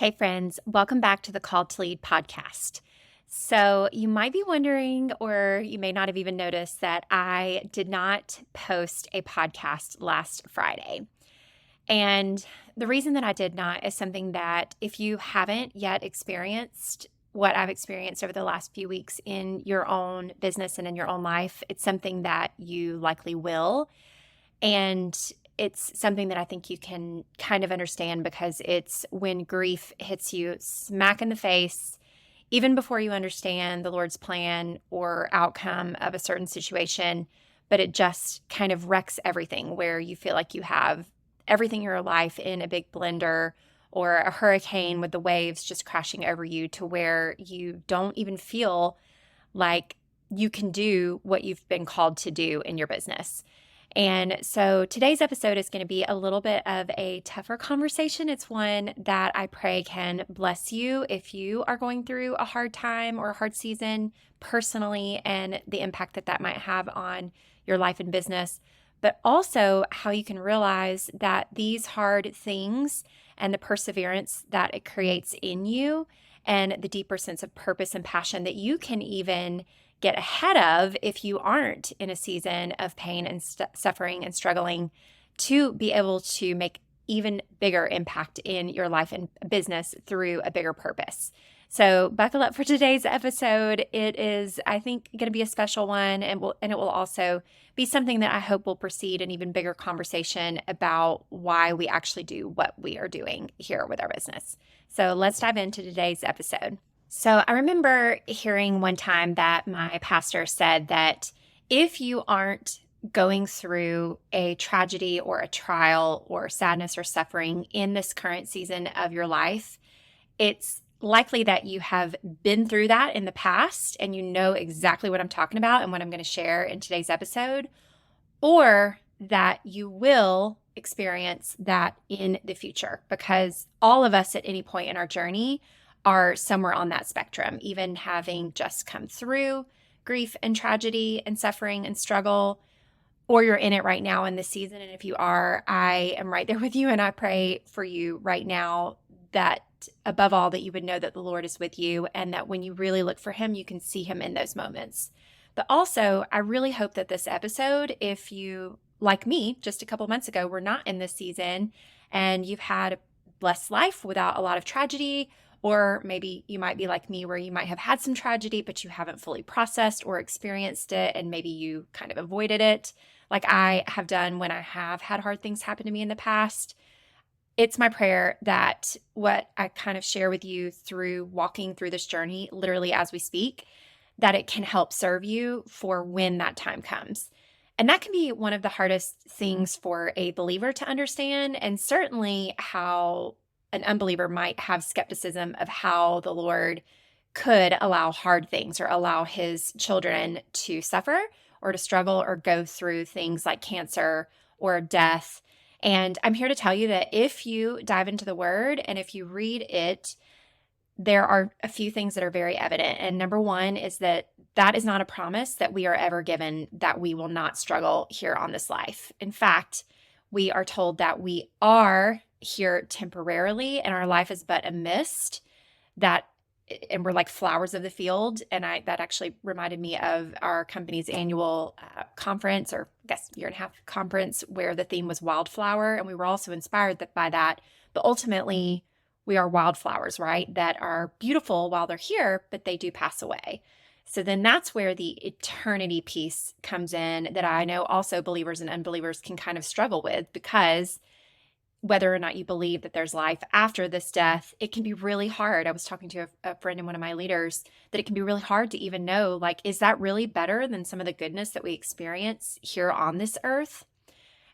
Hey, friends, welcome back to the Call to Lead podcast. So, you might be wondering, or you may not have even noticed, that I did not post a podcast last Friday. And the reason that I did not is something that if you haven't yet experienced what I've experienced over the last few weeks in your own business and in your own life, it's something that you likely will. And it's something that I think you can kind of understand because it's when grief hits you smack in the face, even before you understand the Lord's plan or outcome of a certain situation, but it just kind of wrecks everything where you feel like you have everything in your life in a big blender or a hurricane with the waves just crashing over you to where you don't even feel like you can do what you've been called to do in your business. And so today's episode is going to be a little bit of a tougher conversation. It's one that I pray can bless you if you are going through a hard time or a hard season personally, and the impact that that might have on your life and business, but also how you can realize that these hard things and the perseverance that it creates in you and the deeper sense of purpose and passion that you can even get ahead of if you aren't in a season of pain and suffering and struggling, to be able to make even bigger impact in your life and business through a bigger purpose. So buckle up for today's episode. It is, I think, going to be a special one, and it will also be something that I hope will precede an even bigger conversation about why we actually do what we are doing here with our business. So let's dive into today's episode. So I remember hearing one time that my pastor said that if you aren't going through a tragedy or a trial or sadness or suffering in this current season of your life, it's likely that you have been through that in the past and you know exactly what I'm talking about and what I'm going to share in today's episode, or that you will experience that in the future, because all of us at any point in our journey are somewhere on that spectrum, even having just come through grief and tragedy and suffering and struggle, or you're in it right now in this season. And if you are, I am right there with you. And I pray for you right now that above all, that you would know that the Lord is with you, and that when you really look for him, you can see him in those moments. But also, I really hope that this episode, if you, like me, just a couple months ago, were not in this season and you've had a blessed life without a lot of tragedy, or maybe you might be like me where you might have had some tragedy, but you haven't fully processed or experienced it, and maybe you kind of avoided it, like I have done when I have had hard things happen to me in the past. It's my prayer that what I kind of share with you through walking through this journey, literally as we speak, that it can help serve you for when that time comes. And that can be one of the hardest things for a believer to understand, and certainly how an unbeliever might have skepticism of how the Lord could allow hard things or allow his children to suffer or to struggle or go through things like cancer or death. And I'm here to tell you that if you dive into the word and if you read it, there are a few things that are very evident. And number one is that that is not a promise that we are ever given, that we will not struggle here on this life. In fact, we are told that we are here temporarily and our life is but a mist, that and we're like flowers of the field. And that actually reminded me of our company's annual conference, or I guess year and a half conference, where the theme was wildflower. And we were also inspired by that. But ultimately, we are wildflowers, right? That are beautiful while they're here, but they do pass away. So then that's where the eternity piece comes in, that I know also believers and unbelievers can kind of struggle with, because whether or not you believe that there's life after this death, it can be really hard. I was talking to a friend and one of my leaders that it can be really hard to even know, like, is that really better than some of the goodness that we experience here on this earth?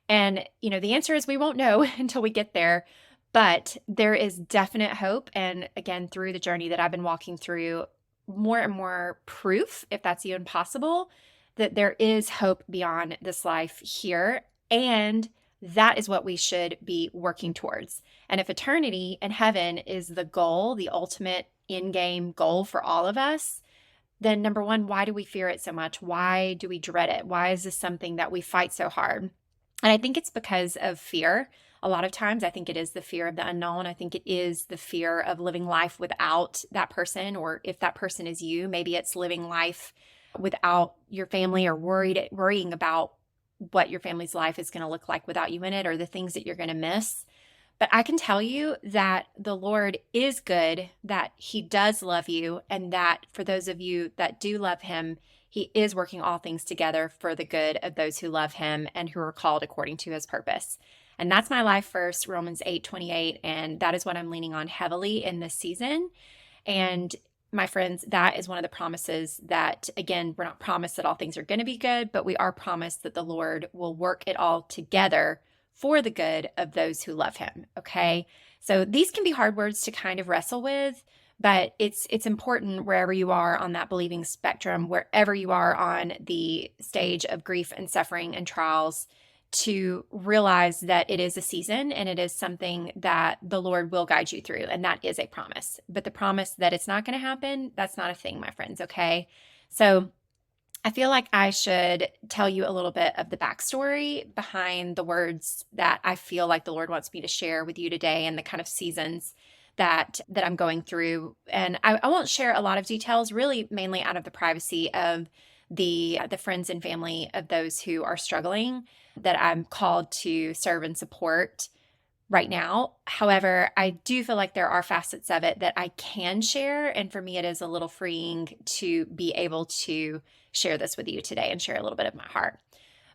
And, the answer is we won't know until we get there. But there is definite hope. And again, through the journey that I've been walking through, more and more proof, if that's even possible, that there is hope beyond this life here. And that is what we should be working towards. And if eternity and heaven is the goal, the ultimate in-game goal for all of us, then number one, why do we fear it so much? Why do we dread it? Why is this something that we fight so hard? And I think it's because of fear. A lot of times, I think it is the fear of the unknown. I think it is the fear of living life without that person, or if that person is you, maybe it's living life without your family, or worrying about what your family's life is going to look like without you in it, or the things that you're going to miss. But I can tell you that the Lord is good, that He does love you, and that for those of you that do love Him, He is working all things together for the good of those who love Him and who are called according to His purpose. And that's my life verse, Romans 8:28, and that is what I'm leaning on heavily in this season. And my friends, that is one of the promises that, again, we're not promised that all things are going to be good, but we are promised that the Lord will work it all together for the good of those who love Him. Okay. So these can be hard words to kind of wrestle with, but it's important wherever you are on that believing spectrum, wherever you are on the stage of grief and suffering and trials, to realize that it is a season and it is something that the Lord will guide you through. And that is a promise. But the promise that it's not going to happen, that's not a thing, my friends. Okay. So I feel like I should tell you a little bit of the backstory behind the words that I feel like the Lord wants me to share with you today, and the kind of seasons that I'm going through. And I won't share a lot of details, really mainly out of the privacy of the friends and family of those who are struggling, that I'm called to serve and support right now. However, I do feel like there are facets of it that I can share. And for me, it is a little freeing to be able to share this with you today and share a little bit of my heart.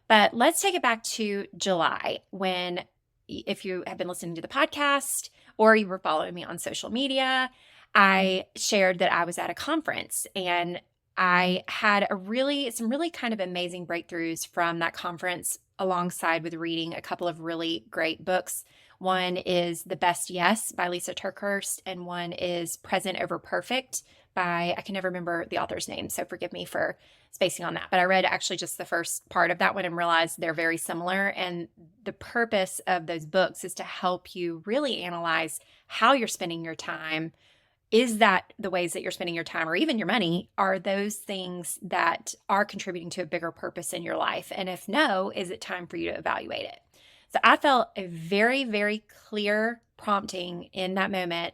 But let's take it back to July, when, if you have been listening to the podcast or you were following me on social media, I shared that I was at a conference, and I had some really kind of amazing breakthroughs from that conference, alongside with reading a couple of really great books. One is The Best Yes by Lisa Turkhurst, and one is Present Over Perfect by, I can never remember the author's name, so forgive me for spacing on that. But I read actually just the first part of that one and realized they're very similar. And the purpose of those books is to help you really analyze how you're spending your time. Is that the ways that you're spending your time, or even your money, are those things that are contributing to a bigger purpose in your life? And if no, is it time for you to evaluate it? So I felt a very, very clear prompting in that moment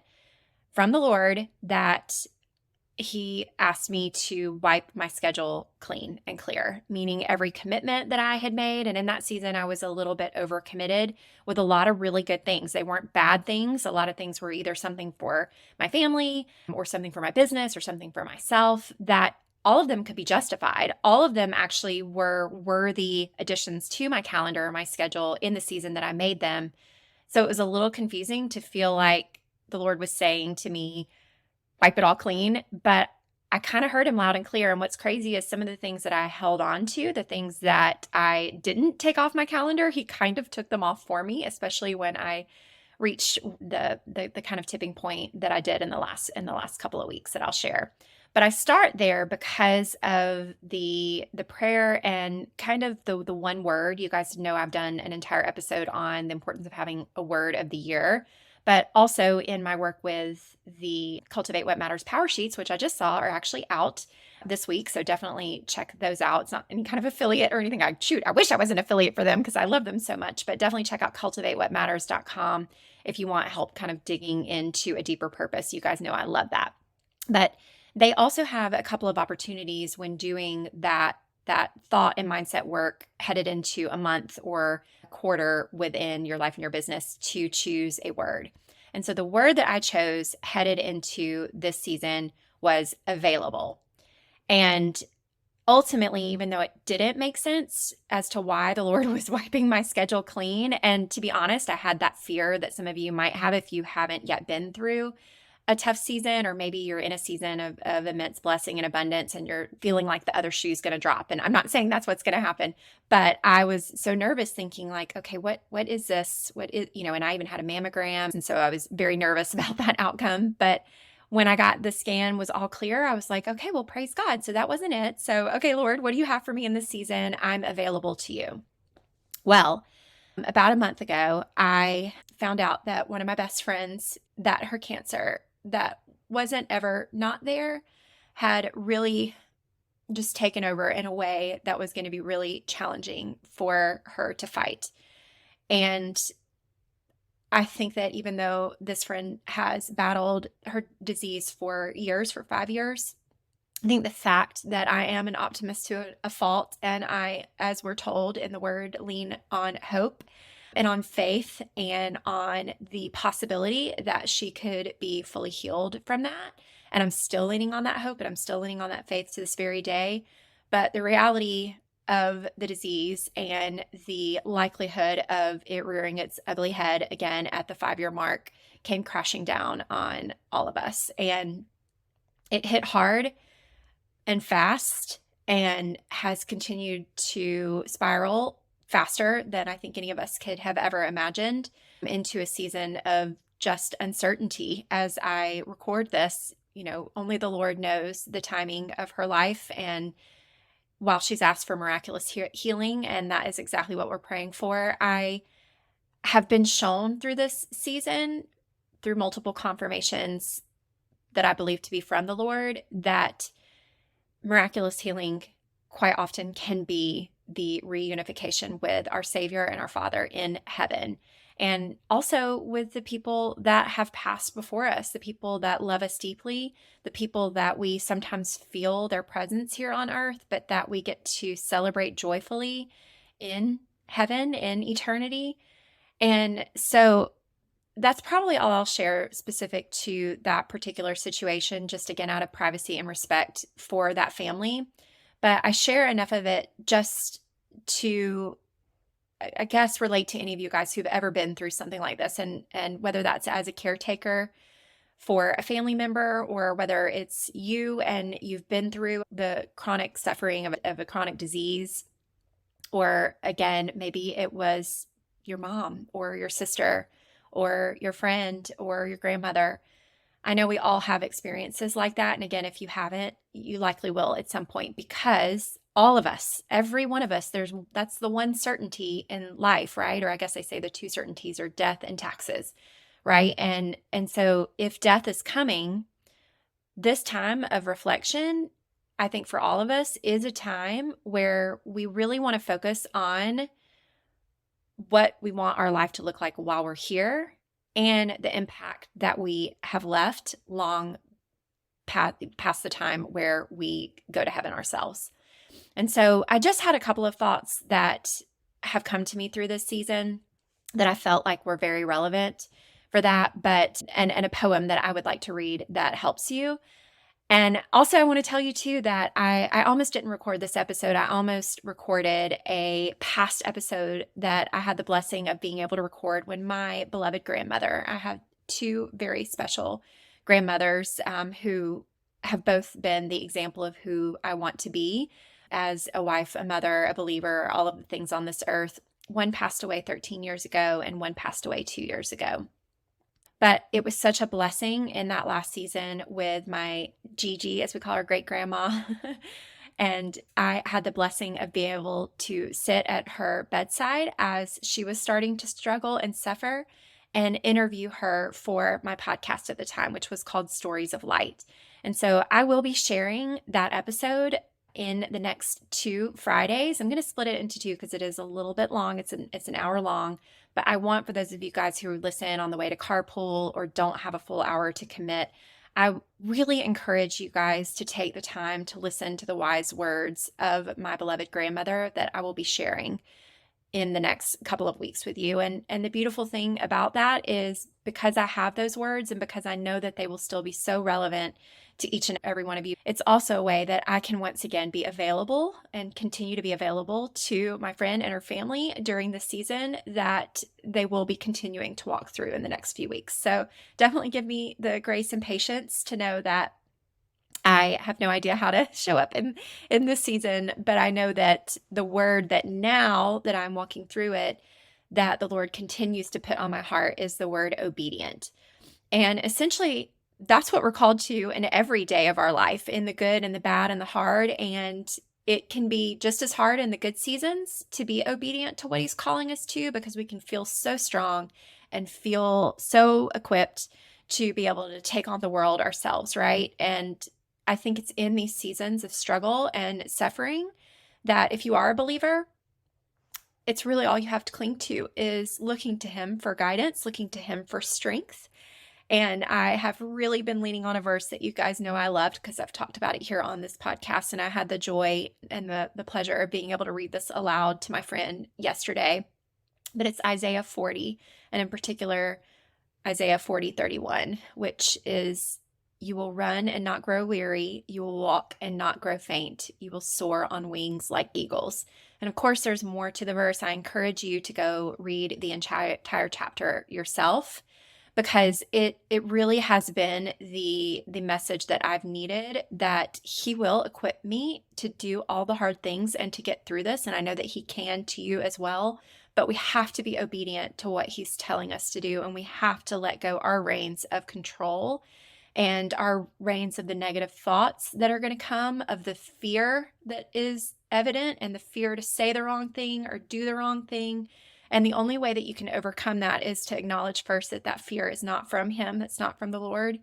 from the Lord that He asked me to wipe my schedule clean and clear, meaning every commitment that I had made. And in that season, I was a little bit overcommitted with a lot of really good things. They weren't bad things. A lot of things were either something for my family, or something for my business, or something for myself, that all of them could be justified. All of them actually were worthy additions to my calendar or my schedule in the season that I made them. So it was a little confusing to feel like the Lord was saying to me, wipe it all clean. But I kind of heard Him loud and clear. And what's crazy is some of the things that I held on to, the things that I didn't take off my calendar, He kind of took them off for me, especially when I reached the kind of tipping point that I did in the last couple of weeks that I'll share. But I start there because of the prayer and kind of the one word. You guys know I've done an entire episode on the importance of having a word of the year, but also in my work with the Cultivate What Matters Power Sheets, which I just saw are actually out this week. So definitely check those out. It's not any kind of affiliate or anything. I wish I was an affiliate for them because I love them so much, but definitely check out cultivatewhatmatters.com if you want help kind of digging into a deeper purpose. You guys know I love that. But they also have a couple of opportunities when doing that thought and mindset work headed into a month or a quarter within your life and your business, to choose a word. And so the word that I chose headed into this season was available. And ultimately, even though it didn't make sense as to why the Lord was wiping my schedule clean, and to be honest, I had that fear that some of you might have if you haven't yet been through a tough season, or maybe you're in a season of immense blessing and abundance and you're feeling like the other shoe's going to drop. And I'm not saying that's what's going to happen, but I was so nervous, thinking like, okay, what is this? What is, and I even had a mammogram. And so I was very nervous about that outcome. But when I got the scan was all clear, I was like, okay, well, praise God. So that wasn't it. So, okay, Lord, what do you have for me in this season? I'm available to you. Well, about a month ago, I found out that one of my best friends, that her cancer that wasn't ever not there, had really just taken over in a way that was going to be really challenging for her to fight. And I think that even though this friend has battled her disease for years, for 5 years, I think the fact that I am an optimist to a fault, and I, as we're told in the word, lean on hope and on faith and on the possibility that she could be fully healed from that. And I'm still leaning on that hope and I'm still leaning on that faith to this very day. But the reality of the disease and the likelihood of it rearing its ugly head again at the 5 year mark came crashing down on all of us. And it hit hard and fast and has continued to spiral faster than I think any of us could have ever imagined into a season of just uncertainty. As I record this, only the Lord knows the timing of her life. And while she's asked for miraculous healing, and that is exactly what we're praying for, I have been shown through this season, through multiple confirmations that I believe to be from the Lord, that miraculous healing quite often can be the reunification with our Savior and our Father in heaven. And also with the people that have passed before us, the people that love us deeply, the people that we sometimes feel their presence here on earth, but that we get to celebrate joyfully in heaven, in eternity. And so that's probably all I'll share specific to that particular situation, just again, out of privacy and respect for that family. But I share enough of it just to, I guess, relate to any of you guys who've ever been through something like this. And whether that's as a caretaker for a family member, or whether it's you and you've been through the chronic suffering of a chronic disease, or again, maybe it was your mom or your sister or your friend or your grandmother. I know we all have experiences like that. And again, if you haven't, you likely will at some point, because all of us, every one of us, that's the one certainty in life, right? Or I guess I say the two certainties are death and taxes, right? And so if death is coming, this time of reflection, I think for all of us, is a time where we really want to focus on what we want our life to look like while we're here, and the impact that we have left long past the time where we go to heaven ourselves. And so I just had a couple of thoughts that have come to me through this season that I felt like were very relevant for that, but and a poem that I would like to read that helps you. And also, I want to tell you too that I almost didn't record this episode. I almost recorded a past episode that I had the blessing of being able to record when my beloved grandmother, I have two very special grandmothers who have both been the example of who I want to be as a wife, a mother, a believer, all of the things on this earth. One passed away 13 years ago and one passed away 2 years ago. But it was such a blessing in that last season with my Gigi, as we call her, great grandma. And I had the blessing of being able to sit at her bedside as she was starting to struggle and suffer, and interview her for my podcast at the time, which was called Stories of Light. And so I will be sharing that episode in the next 2 Fridays. I'm going to split it into two because it is a little bit long. It's an hour long. But I want, for those of you guys who listen on the way to carpool or don't have a full hour to commit, I really encourage you guys to take the time to listen to the wise words of my beloved grandmother that I will be sharing in the next couple of weeks with you. And the beautiful thing about that is, because I have those words and because I know that they will still be so relevant to each and every one of you, it's also a way that I can once again be available and continue to be available to my friend and her family during the season that they will be continuing to walk through in the next few weeks. So definitely give me the grace and patience to know that I have no idea how to show up in this season, but I know that the word that now that I'm walking through it, that the Lord continues to put on my heart, is the word obedient. And essentially, that's what we're called to in every day of our life, in the good and the bad and the hard. And it can be just as hard in the good seasons to be obedient to what He's calling us to, because we can feel so strong and feel so equipped to be able to take on the world ourselves, right? And I think it's in these seasons of struggle and suffering that if you are a believer, it's really all you have to cling to is looking to Him for guidance, looking to Him for strength. And I have really been leaning on a verse that you guys know I loved because I've talked about it here on this podcast. And I had the joy and the pleasure of being able to read this aloud to my friend yesterday. But it's Isaiah 40, and in particular, Isaiah 40:31, which is, "You will run and not grow weary. You will walk and not grow faint. You will soar on wings like eagles." And of course, there's more to the verse. I encourage you to go read the entire chapter yourself, because it really has been the message that I've needed, that He will equip me to do all the hard things and to get through this. And I know that He can to you as well, but we have to be obedient to what He's telling us to do. And we have to let go our reins of control and our reins of the negative thoughts that are going to come, of the fear that is evident, and the fear to say the wrong thing or do the wrong thing. And the only way that you can overcome that is to acknowledge first that that fear is not from Him, that's not from the Lord.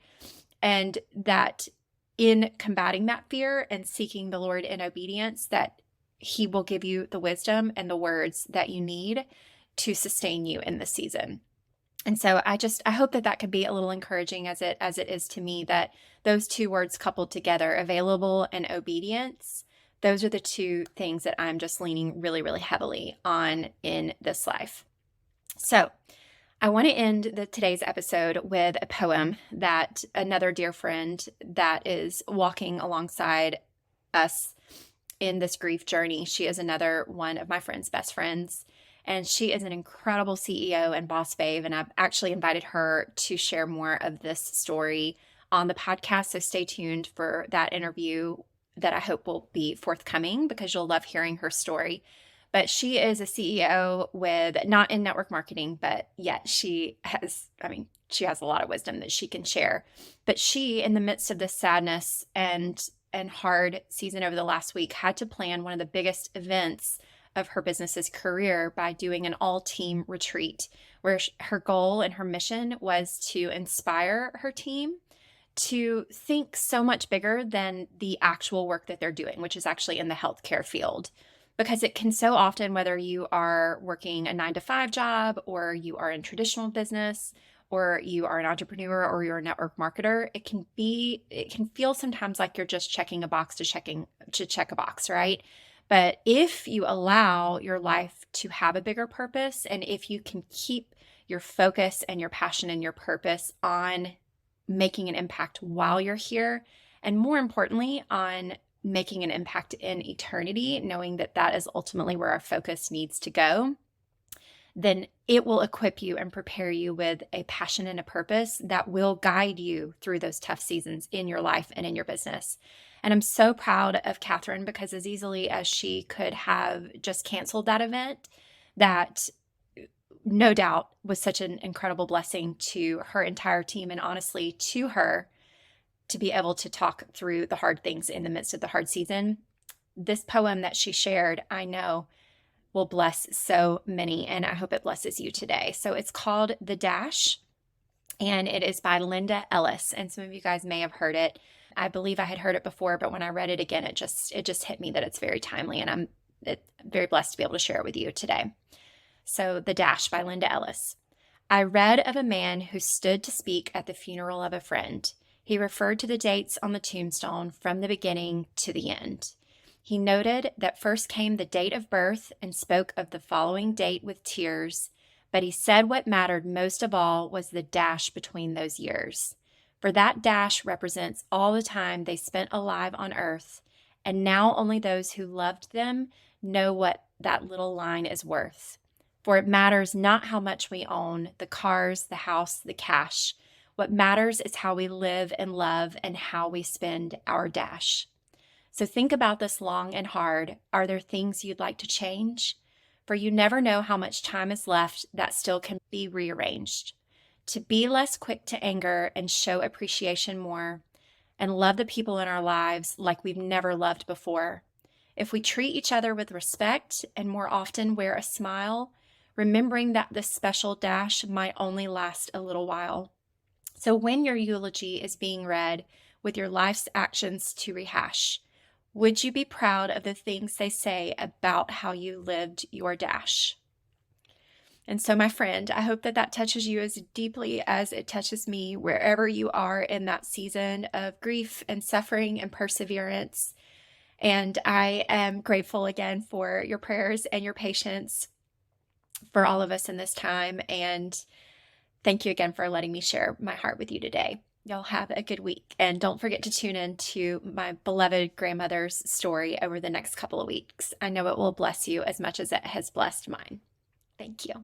And that in combating that fear and seeking the Lord in obedience, that He will give you the wisdom and the words that you need to sustain you in this season. And so I hope that that could be a little encouraging, as it is to me, that those two words coupled together, available and obedience, those are the two things that I'm just leaning really, really heavily on in this life. So I want to end today's episode with a poem that another dear friend that is walking alongside us in this grief journey. She is another one of my friend's best friends, and she is an incredible CEO and boss babe. And I've actually invited her to share more of this story on the podcast. So stay tuned for that interview that I hope will be forthcoming, because you'll love hearing her story. But she is a CEO with, not in network marketing, but yet she has a lot of wisdom that she can share. But she, in the midst of this sadness and hard season over the last week, had to plan one of the biggest events of her business's career by doing an all-team retreat, where her goal and her mission was to inspire her team to think so much bigger than the actual work that they're doing, which is actually in the healthcare field. Because it can so often, whether you are working a 9-to-5 job, or you are in traditional business, or you are an entrepreneur, or you're a network marketer, it can feel sometimes like you're just checking a box to check a box, right? But if you allow your life to have a bigger purpose, and if you can keep your focus and your passion and your purpose on making an impact while you're here, and more importantly, on making an impact in eternity, knowing that that is ultimately where our focus needs to go, then it will equip you and prepare you with a passion and a purpose that will guide you through those tough seasons in your life and in your business. And I'm so proud of Catherine, because as easily as she could have just canceled that event, that no doubt was such an incredible blessing to her entire team, and honestly to her, to be able to talk through the hard things in the midst of the hard season. This poem that she shared, I know, will bless so many, and I hope it blesses you today. So it's called The Dash, and it is by Linda Ellis. And some of you guys may have heard it. I believe I had heard it before, but when I read it again, it just hit me that it's very timely, and I'm very blessed to be able to share it with you today. So The Dash by Linda Ellis. I read of a man who stood to speak at the funeral of a friend. He referred to the dates on the tombstone from the beginning to the end. He noted that first came the date of birth and spoke of the following date with tears, but he said what mattered most of all was the dash between those years. For that dash represents all the time they spent alive on earth, and now only those who loved them know what that little line is worth. For it matters not how much we own, the cars, the house, the cash. What matters is how we live and love and how we spend our dash. So think about this long and hard. Are there things you'd like to change? For you never know how much time is left that still can be rearranged. To be less quick to anger and show appreciation more, and love the people in our lives like we've never loved before. If we treat each other with respect and more often wear a smile, remembering that this special dash might only last a little while. So when your eulogy is being read with your life's actions to rehash, would you be proud of the things they say about how you lived your dash? And so, my friend, I hope that that touches you as deeply as it touches me, wherever you are in that season of grief and suffering and perseverance. And I am grateful again for your prayers and your patience for all of us in this time. And thank you again for letting me share my heart with you today. Y'all have a good week. And don't forget to tune in to my beloved grandmother's story over the next couple of weeks. I know it will bless you as much as it has blessed mine. Thank you.